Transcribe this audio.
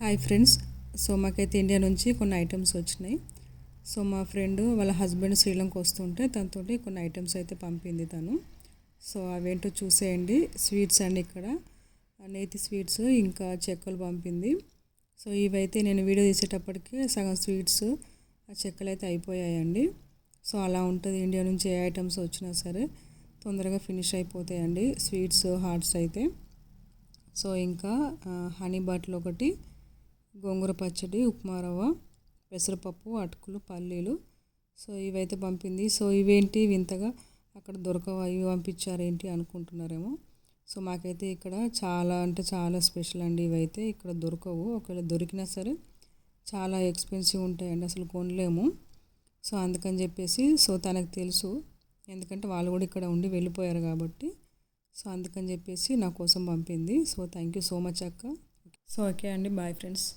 Hi friends. So మాకైతే India నుంచి కొన్ని ఐటమ్స్ వచ్చినాయి. సో మా ఫ్రెండ్ వాళ్ళ హస్బెండ్ శ్రీలంక వస్తుంటే తనతోటి కొన్ని ఐటమ్స్ అయితే పంపింది తను. సో అవేంటో చూసేయండి. స్వీట్స్ అండి, ఇక్కడ నేతి స్వీట్స్ ఇంకా చెక్కలు పంపింది. సో ఇవైతే నేను వీడియో తీసేటప్పటికి సగం స్వీట్స్ ఆ చెక్కలు అయితే అయిపోయాయండి. సో అలా ఉంటుంది, ఇండియా నుంచి ఏ ఐటమ్స్ వచ్చినా సరే తొందరగా ఫినిష్ అయిపోతాయండి స్వీట్స్ హాట్స్ అయితే. సో ఇంకా హనీ బాటిల్ ఒకటి, గోంగూర పచ్చడి, ఉప్మా రవ్వ, పెసరపప్పు, అటుకులు, పల్లీలు. సో ఇవైతే పంపింది. సో ఇవేంటి వింతగా అక్కడ దొరకవా, ఇవి పంపించారేంటి అనుకుంటున్నారేమో. సో మాకైతే ఇక్కడ చాలా అంటే చాలా స్పెషల్ అండి. ఇవైతే ఇక్కడ దొరకవు, ఒకవేళ దొరికినా సరే చాలా ఎక్స్పెన్సివ్ ఉంటాయండి, అసలు కొనలేము. సో అందుకని చెప్పేసి సో తనకు తెలుసు, ఎందుకంటే వాళ్ళు కూడా ఇక్కడ ఉండి వెళ్ళిపోయారు కాబట్టి. సో అందుకని చెప్పేసి నా కోసం పంపింది. So thank you so much అక్క. సో ఓకే అండి, బాయ్ ఫ్రెండ్స్.